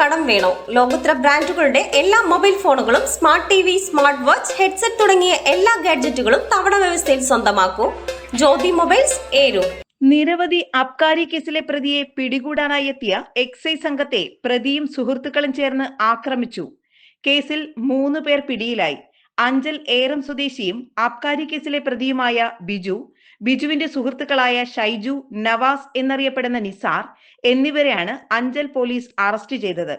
കടം വേണോ? ലോകോത്തര ബ്രാൻഡുകളുടെ എല്ലാ മൊബൈൽ ഫോണുകളും smart T V, smart watch, headset തുടങ്ങിയ എല്ലാ ഗാഡ്ജറ്റുകളും തവണ വ്യവസ്ഥയിൽ സ്വന്തമാക്കൂ. ജ്യോതി മൊബൈൽസ്, ഏരൂർ. നിരവധി അബ്കാരി കേസിലെ പ്രതിയെ പിടികൂടാനായി എത്തിയ എക്സൈസ് സംഘത്തെ പ്രതിയും സുഹൃത്തുക്കളും ചേർന്ന് ആക്രമിച്ചു. കേസിൽ 3 പേർ പിടിയിലായി. അഞ്ചൽ ഏറം സ്വദേശിയും അബ്കാരി കേസിലെ പ്രതിയുമായ ബിജുവിന്റെ സുഹൃത്തുക്കളായ ഷൈജു, നവാസ് എന്നറിയപ്പെടുന്ന നിസാർ എന്നിവരെയാണ് അഞ്ചൽ പോലീസ് അറസ്റ്റ് ചെയ്തത്.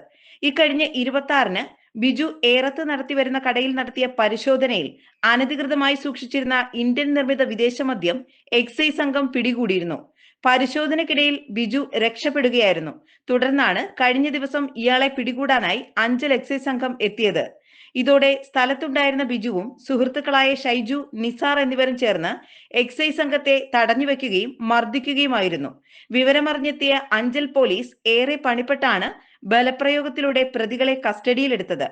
ഇക്കഴിഞ്ഞ 26-ന് ബിജു ഏറത്ത് നടത്തിവരുന്ന കടയിൽ നടത്തിയ പരിശോധനയിൽ അനധികൃതമായി സൂക്ഷിച്ചിരുന്ന ഇന്ത്യൻ നിർമ്മിത വിദേശ മദ്യം എക്സൈസ് സംഘം പിടികൂടിയിരുന്നു. പരിശോധനയ്ക്കിടയിൽ ബിജു രക്ഷപ്പെടുകയായിരുന്നു. തുടർന്നാണ് കഴിഞ്ഞ ദിവസം ഇയാളെ പിടികൂടാനായി അഞ്ചൽ എക്സൈസ് സംഘം എത്തിയത്. ഇതോടെ സ്ഥലത്തുണ്ടായിരുന്ന ബിജുവും സുഹൃത്തുക്കളായ ഷൈജു, നിസാർ എന്നിവരും ചേർന്ന് എക്സൈസ് സംഘത്തെ തടഞ്ഞുവെക്കുകയും മർദ്ദിക്കുകയുമായിരുന്നു. വിവരമറിഞ്ഞെത്തിയ അഞ്ചൽ പോലീസ് ഏറെ പണിപ്പെട്ടാണ് ബലപ്രയോഗത്തിലൂടെ പ്രതികളെ കസ്റ്റഡിയിലെടുത്തത്.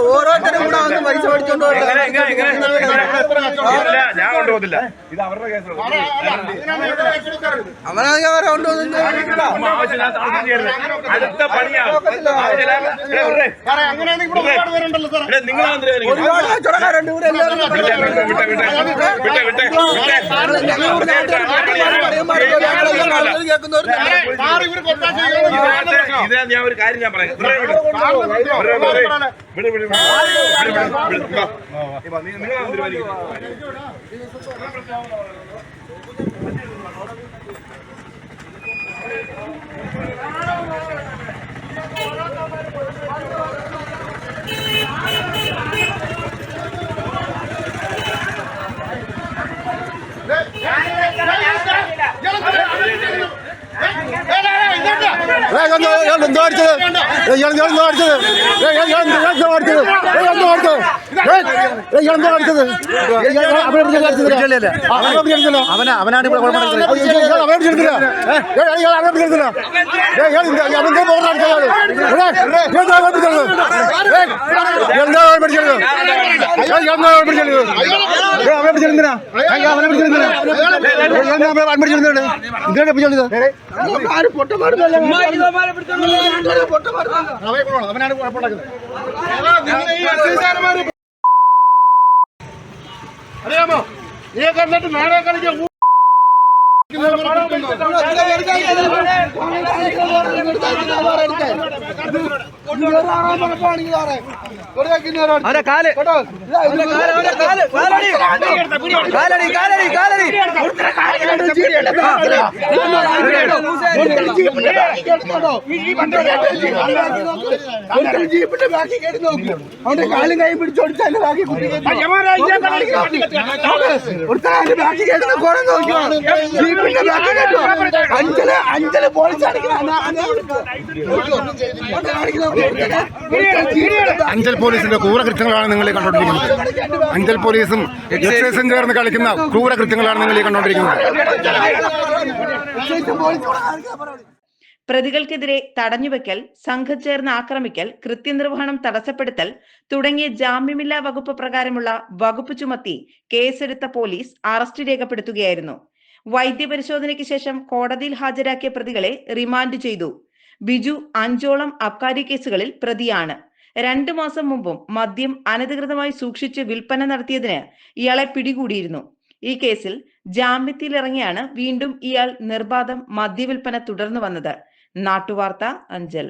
ഓരോരുത്തരും കൂടെ വന്ന് പൈസ മേടിച്ചോണ്ട് ഞാൻ കൊണ്ടുപോകത്തില്ല. ഇത് അവരുടെ കേസ്. അവരെ കൊണ്ടുപോകുന്നത് അടുത്ത പണിയാണ്. ഇതിനാ ഞാൻ ഒരു കാര്യം ഞാൻ പറയാം. അവനാണ് അറിയാമോ? നീ കണ്ടിട്ട് നാടകം കളിക്കാൻ ജീപ്പിന്റെ ബാക്കി കേട്ട് നോക്കി അവന്റെ കാലും കൈ പിടിച്ചോടിച്ച് അതിന്റെ ബാക്കി ബാക്കി കേട്ട് കുറെ നോക്കിയോ ജീപ്പിന്റെ ബാക്കി കേട്ടോ അഞ്ചല് പോലീസ് അഞ്ചൽ പോലീസിന്റെ ക്രൂരകൃത്യങ്ങളാണ് നിങ്ങളെ കണ്ടുകൊണ്ടിരിക്കുന്നത്. അഞ്ചൽ പോലീസും എക്സൈസും ചേർന്ന് കളിക്കുന്ന ക്രൂരകൃത്യങ്ങളാണ് നിങ്ങളെ കണ്ടുകൊണ്ടിരിക്കുന്നത്. പ്രതികൾക്കെതിരെ തടഞ്ഞുവെക്കൽ, സംഘം ചേർന്ന് ആക്രമിക്കൽ, കൃത്യനിർവഹണം തടസ്സപ്പെടുത്തൽ തുടങ്ങിയ ജാമ്യമില്ലാ വകുപ്പ് പ്രകാരമുള്ള വകുപ്പ് ചുമത്തി കേസെടുത്ത പോലീസ് അറസ്റ്റ് രേഖപ്പെടുത്തുകയായിരുന്നു. വൈദ്യപരിശോധനയ്ക്ക് ശേഷം കോടതിയിൽ ഹാജരാക്കിയ പ്രതികളെ റിമാൻഡ് ചെയ്തു. ബിജു 5ഓളം അബ്കാരി കേസുകളിൽ പ്രതിയാണ്. 2 മാസം മുമ്പും മദ്യം അനധികൃതമായി സൂക്ഷിച്ച് വിൽപ്പന നടത്തിയതിന് ഇയാളെ പിടികൂടിയിരുന്നു. ഈ കേസിൽ ജാമ്യത്തിലിറങ്ങിയാണ് വീണ്ടും ഇയാൾ നിർബാധം മദ്യവിൽപ്പന തുടർന്നു വന്നത്. നാട്ടുവാർത്ത, അഞ്ചൽ.